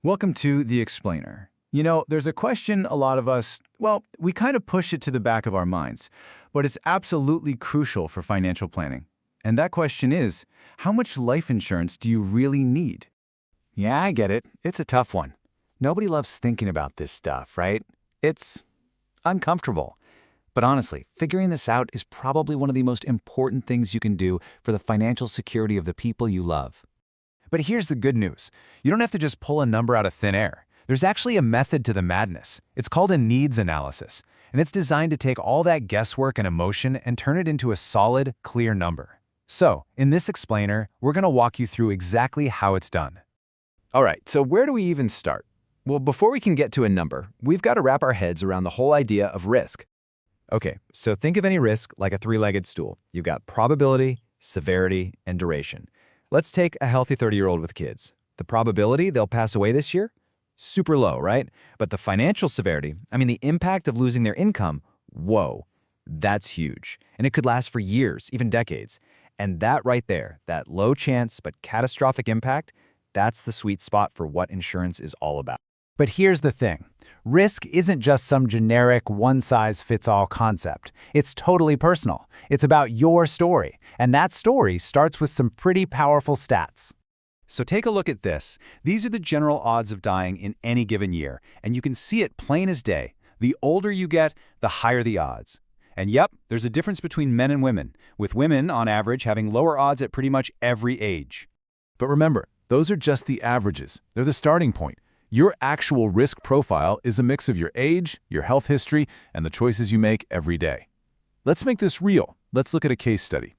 Welcome to The Explainer. You know, there's a question a lot of us, well, we kind of push it to the back of our minds, but it's absolutely crucial for financial planning. And that question is, how much life insurance do you really need? Yeah, I get it. It's a tough one. Nobody loves thinking about this stuff, right? It's uncomfortable. But honestly, figuring this out is probably one of the most important things you can do for the financial security of the people you love. But here's the good news. You don't have to just pull a number out of thin air. There's actually a method to the madness. It's called a needs analysis, and it's designed to take all that guesswork and emotion and turn it into a solid, clear number. So, in this explainer, we're going to walk you through exactly how it's done. All right, so where do we even start? Well, before we can get to a number, we've got to wrap our heads around the whole idea of risk. Okay, so think of any risk like a three-legged stool. You've got probability, severity, and duration. Let's take a healthy 30-year-old with kids. The probability they'll pass away this year? Super low, right? But the financial severity, the impact of losing their income, whoa, that's huge. And it could last for years, even decades. And that right there, that low chance but catastrophic impact, that's the sweet spot for what insurance is all about. But here's the thing. Risk isn't just some generic one-size-fits-all concept. It's totally personal. It's about your story, and that story starts with some pretty powerful stats. So take a look at this. These are the general odds of dying in any given year, and you can see it plain as day. The older you get, the higher the odds. And yep, there's a difference between men and women, with women, on average, having lower odds at pretty much every age. But remember, those are just the averages. They're the starting point. Your actual risk profile is a mix of your age, your health history, and the choices you make every day. Let's make this real. Let's look at a case study.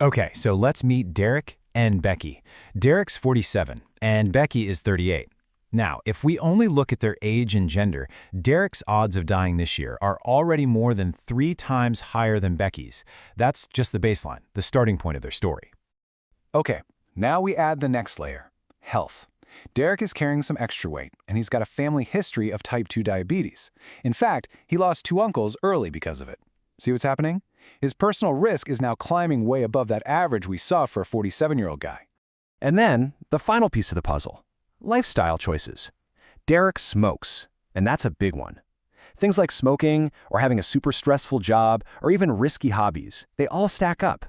Okay, so let's meet Derek and Becky. Derek's 47, and Becky is 38. Now, if we only look at their age and gender, Derek's odds of dying this year are already more than 3 times higher than Becky's. That's just the baseline, the starting point of their story. Okay, now we add the next layer, health. Derek is carrying some extra weight, and he's got a family history of type 2 diabetes. In fact, he lost 2 uncles early because of it. See what's happening? His personal risk is now climbing way above that average we saw for a 47-year-old guy. And then, the final piece of the puzzle, lifestyle choices. Derek smokes, and that's a big one. Things like smoking, or having a super stressful job, or even risky hobbies, they all stack up.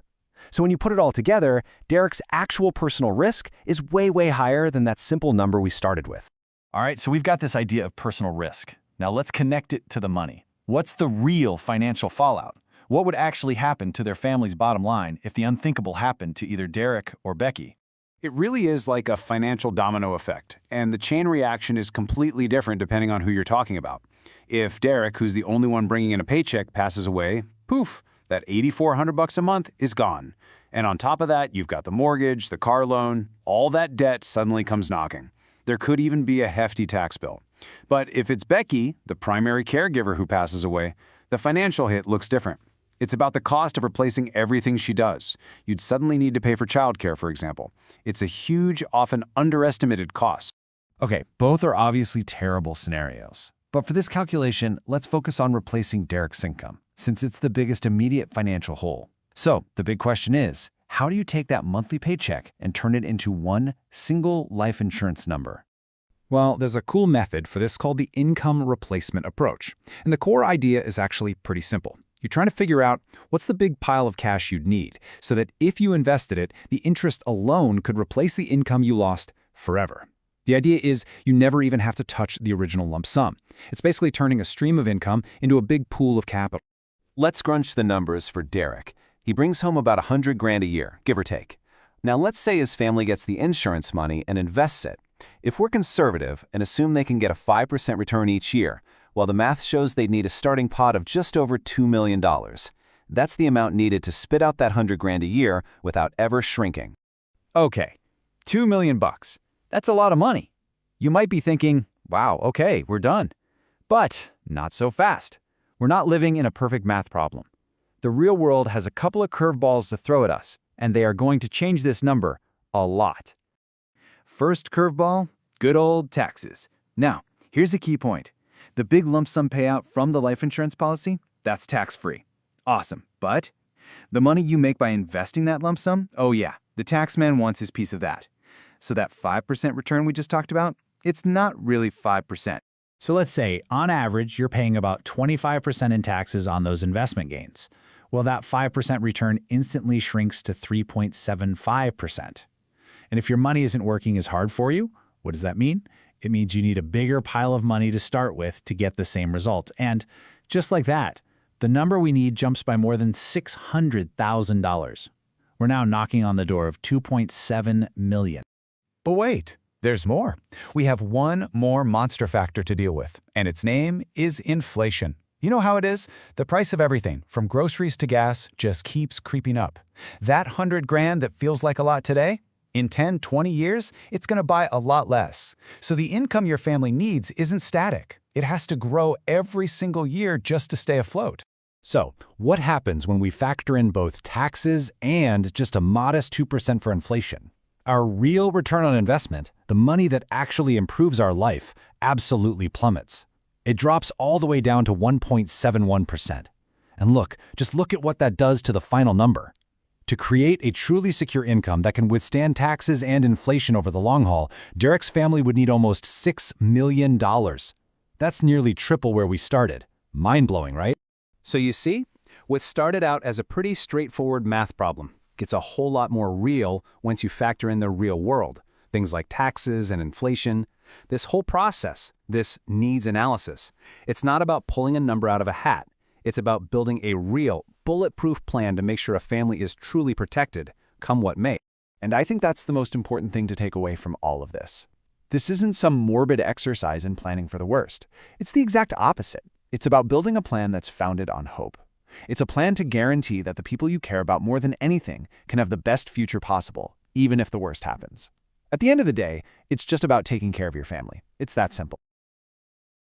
So when you put it all together, Derek's actual personal risk is way, way higher than that simple number we started with. All right, so we've got this idea of personal risk. Now let's connect it to the money. What's the real financial fallout? What would actually happen to their family's bottom line if the unthinkable happened to either Derek or Becky? It really is like a financial domino effect, and the chain reaction is completely different depending on who you're talking about. If Derek, who's the only one bringing in a paycheck, passes away, poof, that $8,400 a month is gone. And on top of that, you've got the mortgage, the car loan, all that debt suddenly comes knocking. There could even be a hefty tax bill. But if it's Becky, the primary caregiver, who passes away, the financial hit looks different. It's about the cost of replacing everything she does. You'd suddenly need to pay for childcare, for example. It's a huge, often underestimated cost. Okay, both are obviously terrible scenarios. But for this calculation, let's focus on replacing Derek's income, since it's the biggest immediate financial hole. So, the big question is, how do you take that monthly paycheck and turn it into one single life insurance number? Well, there's a cool method for this called the income replacement approach. And the core idea is actually pretty simple. You're trying to figure out what's the big pile of cash you'd need, so that if you invested it, the interest alone could replace the income you lost forever. The idea is you never even have to touch the original lump sum. It's basically turning a stream of income into a big pool of capital. Let's crunch the numbers for Derek. He brings home about $100,000 a year, give or take. Now let's say his family gets the insurance money and invests it. If we're conservative and assume they can get a 5% return each year, well, the math shows they'd need a starting pot of just over $2 million. That's the amount needed to spit out that $100,000 a year without ever shrinking. Okay, $2 million. That's a lot of money. You might be thinking, wow, okay, we're done. But not so fast. We're not living in a perfect math problem. The real world has a couple of curveballs to throw at us, and they are going to change this number a lot. First curveball, good old taxes. Now, here's a key point. The big lump sum payout from the life insurance policy, that's tax-free. Awesome, but the money you make by investing that lump sum, oh yeah, the tax man wants his piece of that. So that 5% return we just talked about, it's not really 5%. So let's say, on average, you're paying about 25% in taxes on those investment gains. Well, that 5% return instantly shrinks to 3.75%. And if your money isn't working as hard for you, what does that mean? It means you need a bigger pile of money to start with to get the same result. And just like that, the number we need jumps by more than $600,000. We're now knocking on the door of $2.7 million. But wait, there's more. We have one more monster factor to deal with, and its name is inflation. You know how it is? The price of everything, from groceries to gas, just keeps creeping up. That $100,000 that feels like a lot today, in 10, 20 years, it's going to buy a lot less. So the income your family needs isn't static. It has to grow every single year just to stay afloat. So, what happens when we factor in both taxes and just a modest 2% for inflation? Our real return on investment, the money that actually improves our life, absolutely plummets. It drops all the way down to 1.71%. And just look at what that does to the final number. To create a truly secure income that can withstand taxes and inflation over the long haul, Derek's family would need almost $6 million. That's nearly triple where we started. Mind-blowing, right? So you see, what started out as a pretty straightforward math problem gets a whole lot more real once you factor in the real world. Things like taxes and inflation. This whole process, this needs analysis, it's not about pulling a number out of a hat. It's about building a real, bulletproof plan to make sure a family is truly protected, come what may. And I think that's the most important thing to take away from all of this. This isn't some morbid exercise in planning for the worst. It's the exact opposite. It's about building a plan that's founded on hope. It's a plan to guarantee that the people you care about more than anything can have the best future possible, even if the worst happens. At the end of the day, it's just about taking care of your family. It's that simple.